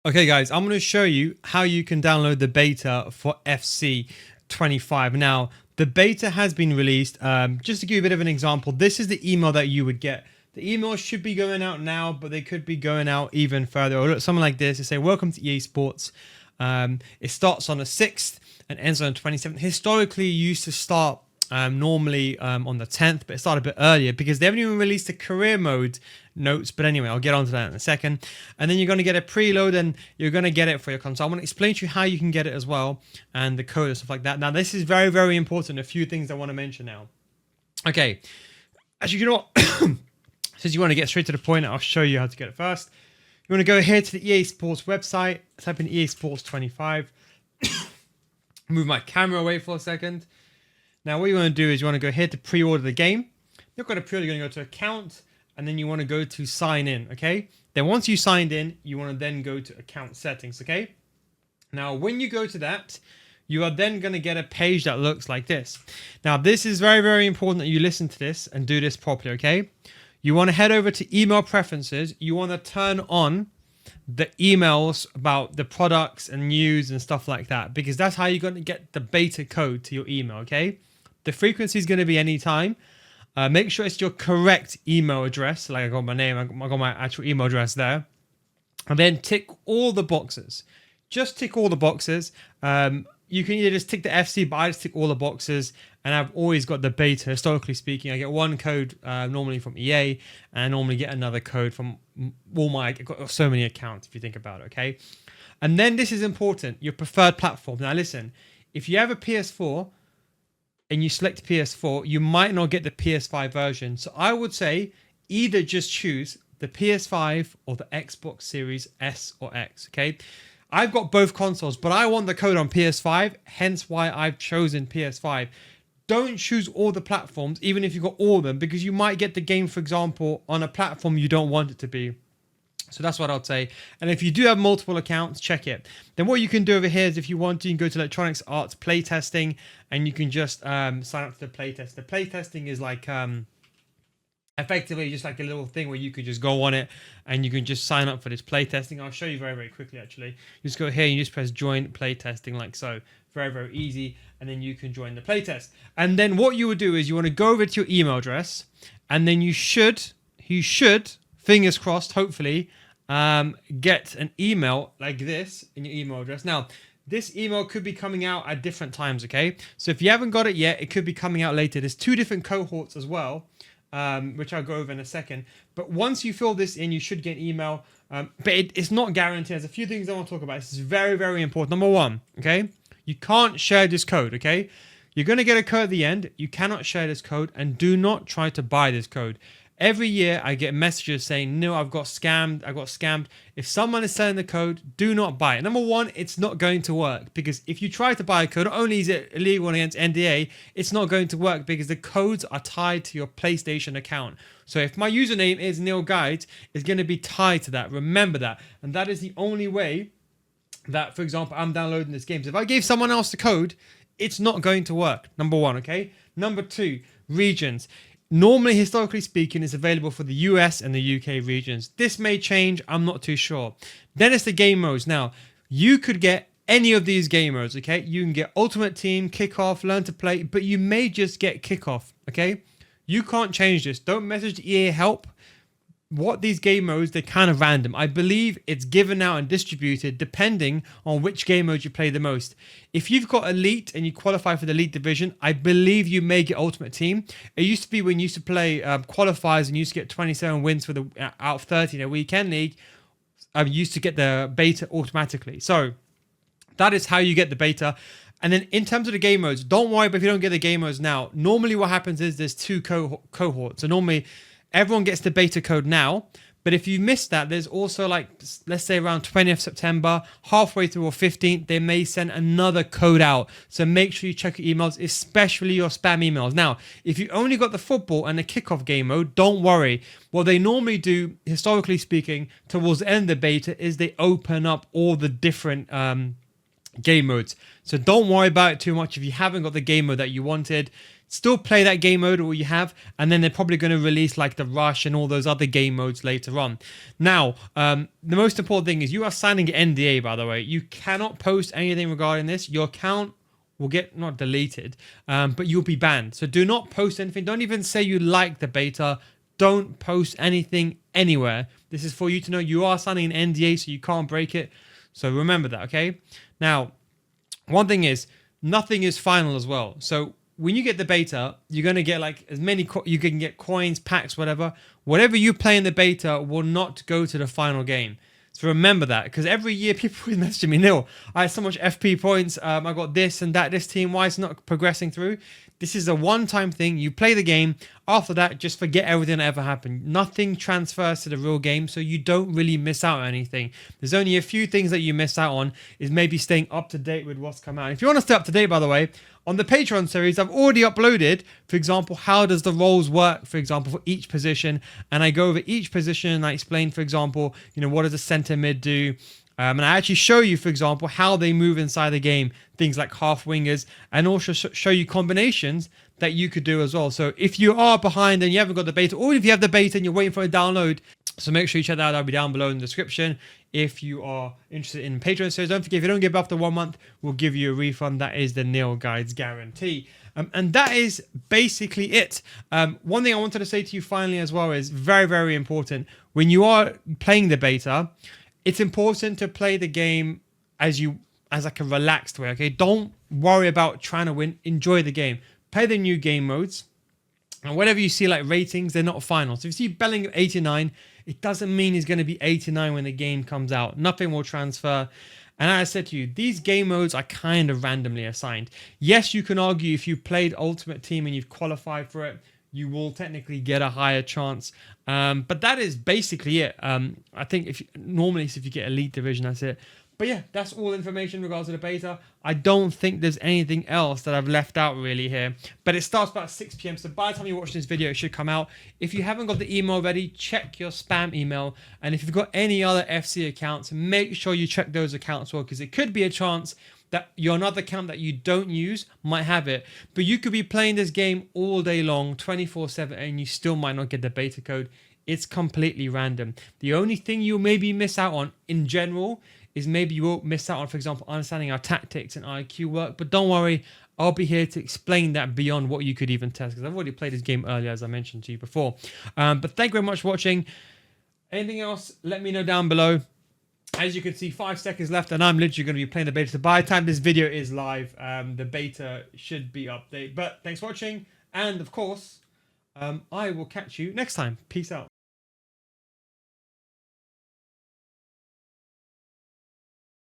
Okay guys, I'm going to show you how you can download the beta for FC25. Now, the beta has been released. Just to give you a bit of an example, this is the email that you would get. The email should be going out now, but they could be going out even further. Or look, something like this. They say, welcome to EA Sports. It starts on the 6th and ends on the 27th. Historically, it used to start normally on the 10th, but it started a bit earlier because they haven't even released the career mode notes. But anyway, I'll get onto that in a second. And then you're going to get a preload and you're going to get it for your console. I want to explain to you how you can get it as well and the code and stuff like that. Now, this is very, very important. A few things I want to mention now. Okay, as you know, since you want to get straight to the point, I'll show you how to get it first. You want to go here to the EA Sports website, type in EA Sports 25. Move my camera away for a second. Now, what you want to do is you want to go here to pre-order the game. You're going to pre-order, you're going to go to account, and then you want to go to sign in, okay? Then once you signed in, you want to then go to account settings, okay? Now, when you go to that, you are then going to get a page that looks like this. Now, this is very, very important that you listen to this and do this properly, okay? You want to head over to email preferences. You want to turn on the emails about the products and news and stuff like that, because that's how you're going to get the beta code to your email, okay? The frequency is going to be anytime. Make sure it's your correct email address. Like I got my name, I got my actual email address there. And then tick all the boxes. Just tick all the boxes. You can either just tick the FC, but I just tick all the boxes. And I've always got the beta, historically speaking. I get one code normally from EA, and I normally get another code from all my, I've got so many accounts if you think about it, okay? And then this is important, your preferred platform. Now listen, if you have a PS4, and you select PS4, you might not get the PS5 version. So I would say either just choose the PS5 or the Xbox Series S or X, okay? I've got both consoles, but I want the code on PS5, hence why I've chosen PS5. Don't choose all the platforms, even if you've got all of them, because you might get the game, for example, on a platform you don't want it to be. So that's what I'd say. And if you do have multiple accounts, check it. Then what you can do over here is, if you want to, you can go to Electronics Arts Playtesting, and you can just sign up to the playtest. The playtesting is like effectively just like a little thing where you could just go on it and you can just sign up for this playtesting. I'll show you very, very quickly actually. You just go here and you just press join playtesting like so. Very, very easy. And then you can join the playtest. And then what you would do is you want to go over to your email address, and then you should, fingers crossed, hopefully, get an email like this in your email address. Now, this email could be coming out at different times, okay? So if you haven't got it yet, it could be coming out later. There's 2 different cohorts as well, which I'll go over in a second. But once you fill this in, you should get an email. But it's not guaranteed. There's a few things I want to talk about. This is very, very important. Number 1, okay? You can't share this code, okay? You're going to get a code at the end. You cannot share this code, and do not try to buy this code. Every year I get messages saying, no, I've got scammed. If someone is selling the code, do not buy it. Number 1, it's not going to work, because if you try to buy a code, not only is it illegal and against NDA, it's not going to work because the codes are tied to your PlayStation account. So if my username is NealGuides, it's going to be tied to that. Remember that. And that is the only way that, for example, I'm downloading this game. So if I gave someone else the code, it's not going to work. Number 1, okay? Number 2, regions. Normally, historically speaking, it's available for the US and the UK regions. This may change, I'm not too sure. Then it's the game modes. Now, you could get any of these game modes, okay? You can get Ultimate Team, Kickoff, Learn to Play, but you may just get Kickoff, okay? You can't change this. Don't message EA help. What these game modes, they're kind of random. I believe it's given out and distributed depending on which game mode you play the most. If you've got Elite and you qualify for the Elite Division, I believe you may get Ultimate Team. It used to be when you used to play qualifiers and you used to get 27 wins for the out of 30 in a weekend league, I used to get the beta automatically. So that is how you get the beta. And then in terms of the game modes, don't worry if you don't get the game modes now. Normally what happens is there's 2 cohorts. So normally everyone gets the beta code now, but if you missed that, there's also, like, let's say around 20th September, halfway through or 15th, they may send another code out. So make sure you check your emails, especially your spam emails. Now, if you only got the football and the kickoff game mode, don't worry. What they normally do, historically speaking, towards the end of the beta is they open up all the different game modes. So don't worry about it too much. If you haven't got the game mode that you wanted, still play that game mode or you have, and then they're probably going to release like the Rush and all those other game modes later on. Now, the most important thing is you are signing an NDA, by the way. You cannot post anything regarding this. Your account will get not deleted, but you'll be banned. So do not post anything. Don't even say you like the beta. Don't post anything anywhere. This is for you to know you are signing an NDA, so you can't break it. So remember that, okay? Now, one thing is, nothing is final as well. So when you get the beta, you're going to get like as many, you can get coins, packs, whatever. Whatever you play in the beta will not go to the final game. So remember that, because every year people message me, Neil, I had so much FP points, I got this and that, this team, why is it not progressing through? This is a one-time thing. You play the game. After that, just forget everything that ever happened. Nothing transfers to the real game, so you don't really miss out on anything. There's only a few things that you miss out on, is maybe staying up to date with what's come out. If you want to stay up to date, by the way, on the Patreon series, I've already uploaded, for example, how does the roles work, for example, for each position. And I go over each position and I explain, for example, what does a center mid do? And I actually show you, for example, how they move inside the game, things like half wingers, and also show you combinations that you could do as well. So if you are behind and you haven't got the beta, or if you have the beta and you're waiting for a download, so make sure you check that out. That'll be down below in the description if you are interested in Patreon. So don't forget, if you don't give after 1 month, we'll give you a refund. That is the NealGuides guarantee. And that is basically it. One thing I wanted to say to you finally as well is very, very important. When you are playing the beta, it's important to play the game as like a relaxed way, okay? Don't worry about trying to win. Enjoy the game. Play the new game modes. And whatever you see like ratings, they're not final. So if you see Bellingham 89, it doesn't mean he's going to be 89 when the game comes out. Nothing will transfer. And as I said to you, these game modes are kind of randomly assigned. Yes, you can argue if you played Ultimate Team and you've qualified for it, you will technically get a higher chance. But that is basically it. I think normally if you get Elite Division, that's it. But yeah, that's all information in regards to the beta. I don't think there's anything else that I've left out really here. But it starts about 6 p.m. So by the time you watch this video, it should come out. If you haven't got the email already, check your spam email. And if you've got any other FC accounts, make sure you check those accounts as well, because it could be a chance that your another account that you don't use might have it. But you could be playing this game all day long, 24/7, and you still might not get the beta code. It's completely random. The only thing you maybe miss out on in general is maybe you will miss out on, for example, understanding our tactics and IQ work. But don't worry, I'll be here to explain that beyond what you could even test, because I've already played this game earlier, as I mentioned to you before. But thank you very much for watching. Anything else, let me know down below. As you can see, 5 seconds left, and I'm literally going to be playing the beta. So by the time this video is live, the beta should be updated. But thanks for watching, and of course, I will catch you next time. Peace out.